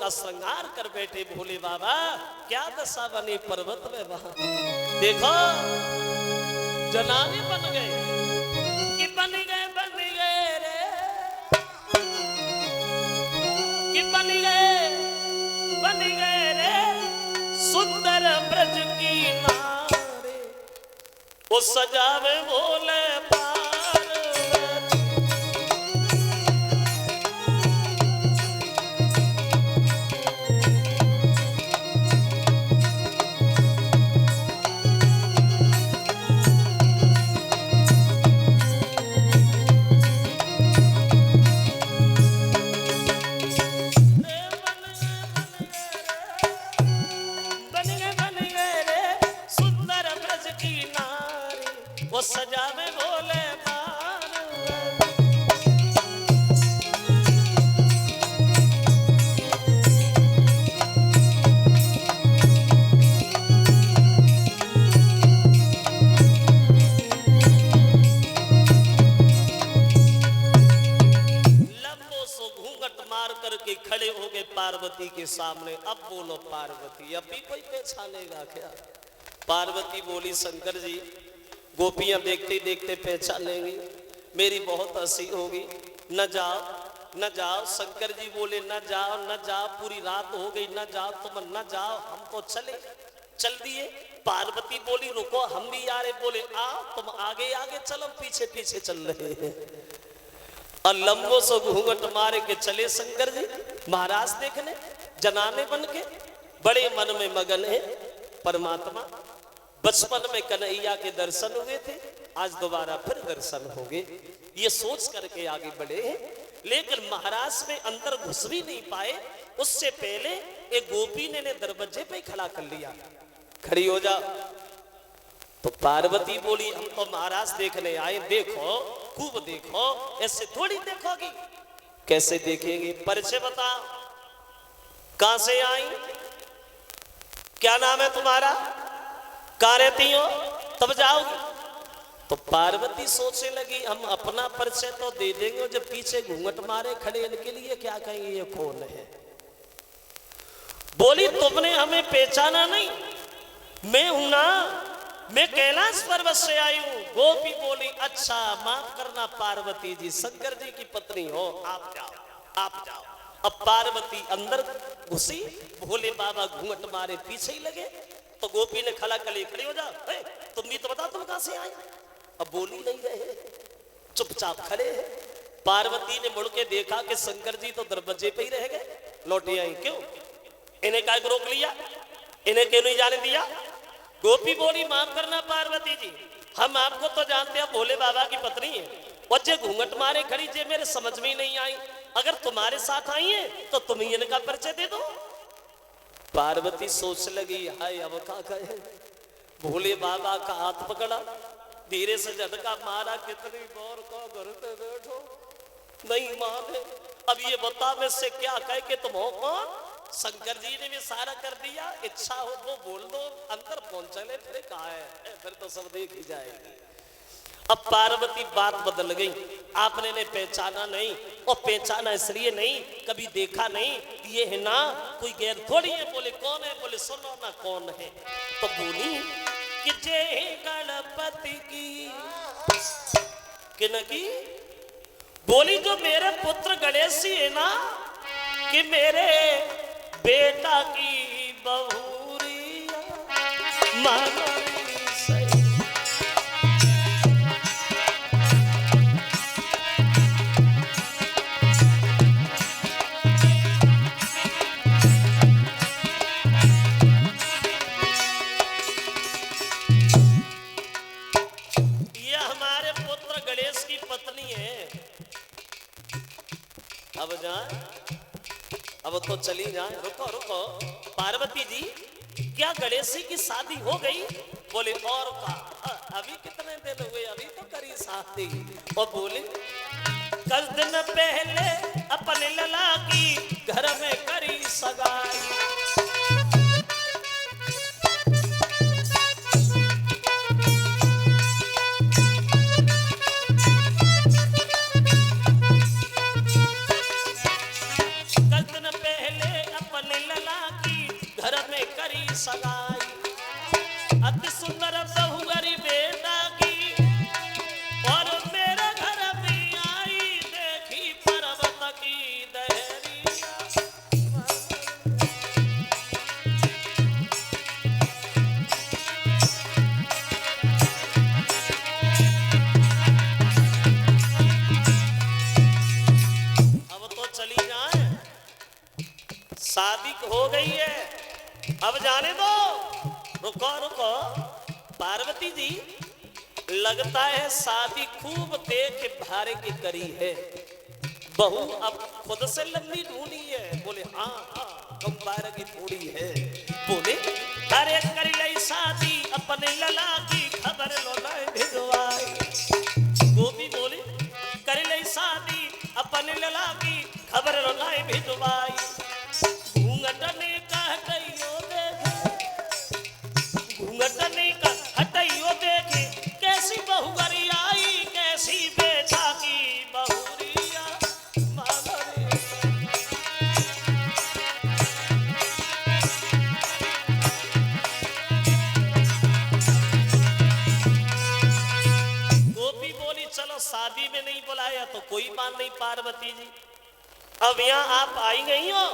का श्रृंगार कर बैठे भोले बाबा। क्या दशा बनी पर्वत में वहां, देखो जनाने बन गए कि बन गए रे, कि बन गए रे सुंदर ब्रज की नारे, वो सजावे भोले वो सजावे भोले लंबो सो घूंघट मार करके खड़े हो गए पार्वती के सामने। अब बोलो पार्वती, अब भी कोई पहचानेगा क्या? पार्वती बोली शंकर जी गोपियां देखते देखते पहचान लेंगी, मेरी बहुत हंसी होगी, न जाओ न जाओ। शंकर जी बोले न जाओ न जाओ, पूरी रात हो गई, न जाओ तुम न जाओ, हम तो चल दिए। पार्वती बोली रुको हम भी आ रहे। बोले आओ तुम आगे आगे चलो, पीछे पीछे चल रहे हैं। और लंबो सो घूंघट मारे के चले शंकर जी महाराज देखने, जनाने बन के बड़े मन में मगन है परमात्मा। बचपन में कन्हैया के दर्शन हुए थे, आज दोबारा फिर दर्शन होंगे, ये सोच करके आगे बढ़े हैं। लेकिन महाराज में अंदर घुस भी नहीं पाए, उससे पहले एक गोपी ने दरवाजे पे खड़ा कर लिया, खड़ी हो जा। तो पार्वती बोली हम तो महाराज देखने आए, देखो खूब देखो, ऐसे थोड़ी देखोगी। कैसे देखेंगे? परिचय बताओ, कहां से आई, क्या नाम है तुम्हारा, कहां रहती हो, तब जाओगी। तो पार्वती सोचने लगी हम अपना परिचय तो दे देंगे, जब पीछे घूंघट मारे खड़े इनके लिए क्या कहेंगे ये कौन है। बोली तुमने हमें पहचाना नहीं, मैं हूं ना, मैं कैलाश पर्वत से आई हूं। गोपी बोली अच्छा माफ करना पार्वती जी, शंकर जी की पत्नी हो, आप जाओ आप जाओ। अब पार्वती अंदर घुसी, भोले बाबा घूंघट मारे पीछे ही लगे। तो गोपी ने खला कली खड़ी हो जा, तुम भी तो बता तुम कहां से आए। अब बोली नहीं रहे, चुपचाप खड़े हैं। पार्वती ने मुड़ के देखा कि शंकर जी तो दरवाजे पे ही रह गए, लौटे आई क्यों, इन्हें काय रोक लिया, इन्हें क्यों नहीं जाने दिया। गोपी बोली माफ करना पार्वती जी, हम आपको तो जानते हैं भोले बाबा की पत्नी है, और जे घूंघट मारे खड़ी जे मेरे समझ में नहीं आई, अगर तुम्हारे साथ आई है तो तुम ही इनका परिचय दे दो। पार्वती सोच लगी हाय अब का कहे, भोले बाबा का हाथ पकड़ा, धीरे से झटका मारा, कितनी बार को घर पे बैठो नहीं माने, अब ये बता मैं से क्या कह के तुम हो कौन। शंकर जी ने भी सारा कर दिया, इच्छा हो वो बोल दो, अंदर पहुंच चले, फिर कहा है फिर तो सब देख ही जाएगी। अब पार्वती बात बदल गई, आपने ने पहचाना नहीं, और पहचाना इसलिए नहीं कभी देखा नहीं, ये है ना कोई गैर थोड़ी है। बोले कौन है, बोले सुनो ना कौन है। तो बोली कि जय गणपति की किनकी, बोली जो मेरे पुत्र गणेश जी है ना, कि मेरे बेटा की बहुरिया मानो अब जाए, अब तो चली जाए। रुको रुको पार्वती जी, क्या गणेश जी की शादी हो गई। बोले और का अभी कितने दिन हुए, अभी तो करी शादी। और बोले कुछ दिन पहले अपने लला की घर में करी सगाई। घर में करी सगाई, अति सुंदर बहुगरी बेटा की, और मेरे घर में आई देखी पर्वत की दहरिया। अब तो चली जाए, शादी हो गई है, अब जाने दो। रुको रुको पार्वती जी, लगता है शादी खूब देख भारे की करी है, बहू अब खुद से लंबी ढूंढी है। बोले हाँ हाँ कम बार की थोड़ी है। बोले अरे कर लई शादी अपने लला की खबर लो न भिजवाई। गोपी बोले कर लई शादी अपने लला की खबर लो न भिजवाई। घूंघटने का हटइयो देखे, घूंघटने का हटइयो देखे, कैसी बहुगरी आई कैसी बेचा की बहुरिया। गोपी बोली चलो शादी में नहीं बुलाया तो कोई बात नहीं पार्वती जी, अब यहाँ आप आई गई हो,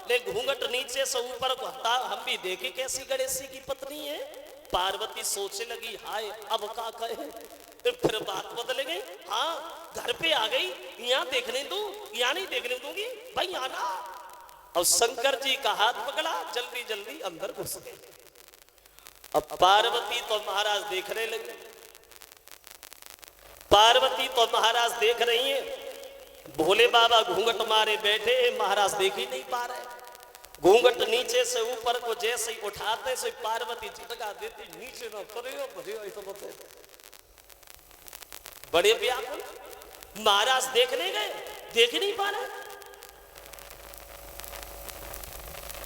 ले घूंघट नीचे से ऊपर को हटा, हम भी देखे कैसी गणेशी की पत्नी है। पार्वती सोचने लगी हाय अब का कहे, फिर बात बदल गई। हाँ घर पे आ गई, यहाँ देखने दू, यहाँ नहीं देखने दूंगी भाई आना। और शंकर जी का हाथ पकड़ा, जल्दी जल्दी अंदर घुस गए। अब पार्वती तो महाराज देखने लगे, पार्वती तो महाराज देख रही है। भोले बाबा घूंघट मारे बैठे, महाराज देख ही नहीं पा रहे। घूंघट नीचे से ऊपर को जैसे ही उठाते से पार्वती झटका देती, नीचे ना करियो भरियो ऐसा बोलते। बड़े व्याकुल महाराज देखने गए, देख नहीं पा रहे,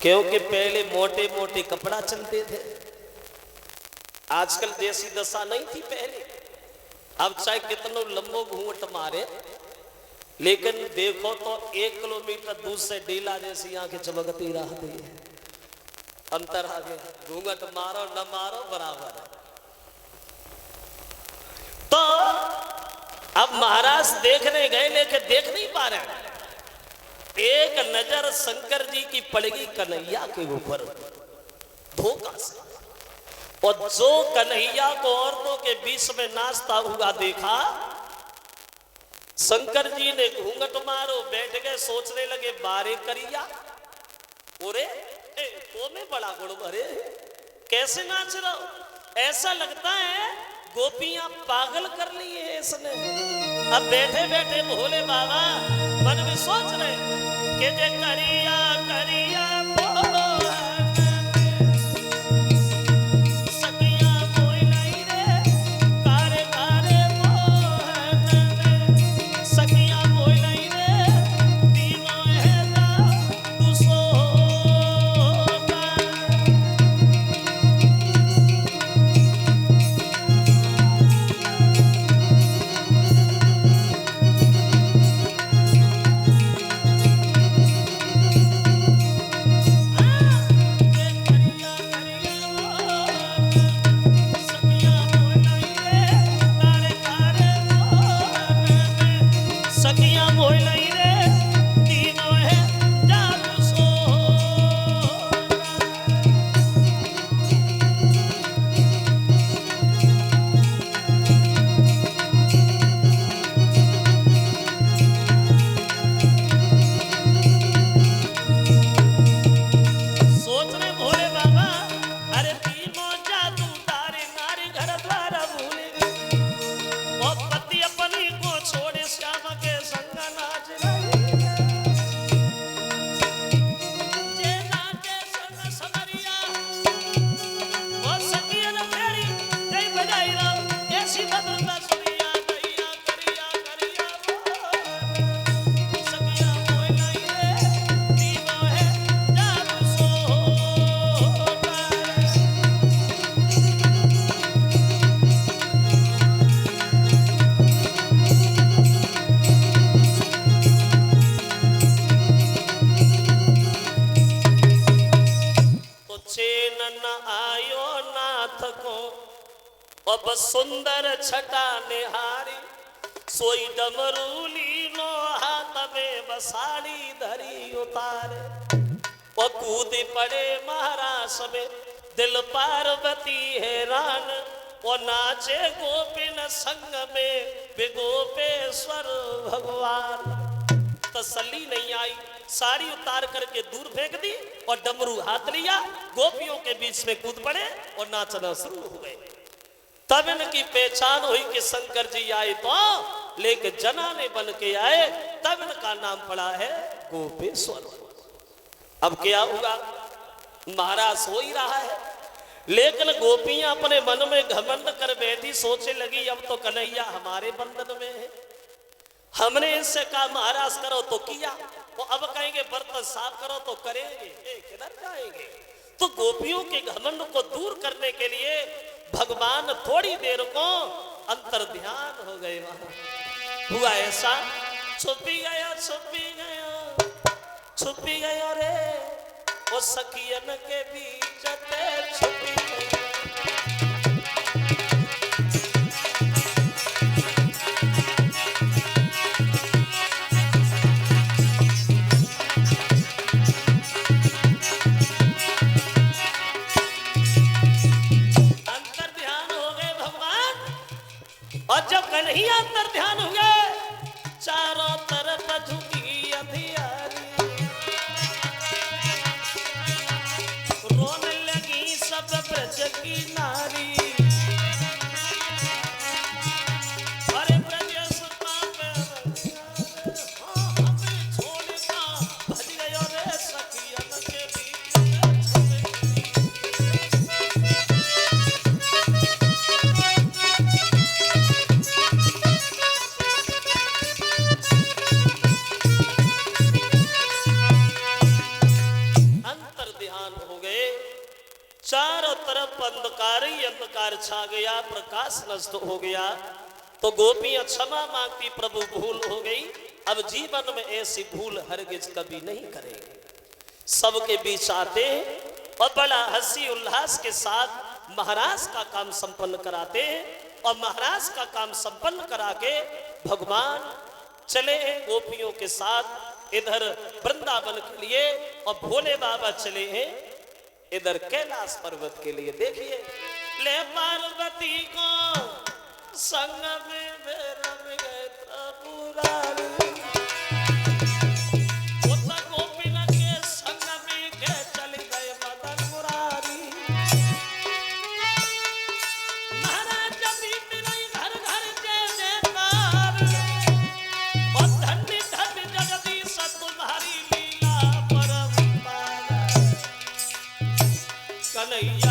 क्योंकि पहले मोटे मोटे कपड़ा चलते थे, आजकल जैसी दशा नहीं थी पहले। अब चाहे कितनों लंबो घूंघट मारे, लेकिन देखो तो 1 किलोमीटर दूर से डीला जैसी आंखें चमकती रहती है। अंतर आ गया, घूंघट मारो न मारो बराबर है। तो अब महाराज देखने गए, लेकिन देख नहीं पा रहे। एक नजर शंकर जी की पड़ेगी कन्हैया के ऊपर धोखा से, और जो कन्हैया को औरतों के बीच में नाचता हुआ देखा, शंकर जी ने घूंघट मारो बैठ गए, सोचने लगे बारे करिया, ओरे तो में बड़ा गुण भरे, कैसे नाच रहा हो। ऐसा लगता है गोपियां पागल कर ली है इसने। अब बैठे बैठे भोले बाबा मन में सोच रहे कि जे करिया करिया न आयो नाथ को अब सुंदर छटा निहारी सोई डमरूली नो हाथ में बसाड़ी धरी उतारे वो कूद पड़े महाराज में दिल पार्वती हैरान वो नाचे गोपिन संग में बेगोपेश्वर भगवान। तसल्ली नहीं आई, साड़ी उतार करके दूर फेंक दी और डमरू हाथ लिया, गोपियों के बीच में कूद पड़े और नाचना शुरू हुए। तब इनकी पहचान हुई कि शंकर जी आए तो लेके जनाने बन के आए, तब इनका नाम पड़ा है गोपेश्वर। अब क्या हुआ, महाराज हो ही रहा है, लेकिन गोपियां अपने मन में घमंड कर बैठी, सोचे लगी अब तो कन्हैया हमारे बंधन में है। हमने इनसे कहा महाराज करो तो किया, वो अब कहेंगे बर्तन साफ करो तो करेंगे, किधर जाएंगे। तो गोपियों के घमंड को दूर करने के लिए भगवान थोड़ी देर को अंतर ध्यान हो गए। वहां हुआ ऐसा, छुपी गया छुपी गया छुपी गया रे वो सखियन के बीच छुपी गया। अंतर ध्यान हो गए भगवान, और जब कन्हैया अंतर ध्यान हो गए, चारों तरफ झुकी अंधियारी, रोने लगी सब ब्रज की नारी। अरे ब्रज सुता पे हमें छोड़ का भज गयो रे सखियन के बीच। अंतर ध्यान हो गए, चारों तरफ अंधकार ही अंधकार छा गया, प्रकाश नष्ट हो गया। तो गोपियां क्षमा मांगती, प्रभु भूल हो गई, अब जीवन में ऐसी भूल हरगिज कभी नहीं करेंगे। सबके बीच आते और बड़ा हंसी उल्लास के साथ महाराज का काम संपन्न कराते हैं, और महाराज का काम संपन्न करा के भगवान चले हैं गोपियों के साथ इधर वृंदावन के लिए, और भोले बाबा चले हैं इधर कैलाश पर्वत के लिए। देखिए, ले पार्वती को संग में रम गए त्रिपुरारी, गोपिन के संग में के चल गए मदन मुरारी। महाराज जब भी मिले घर घर के नेतार, और धन्य धन्य जगदीश तुम्हारी लीला परम्पार। कन्हैया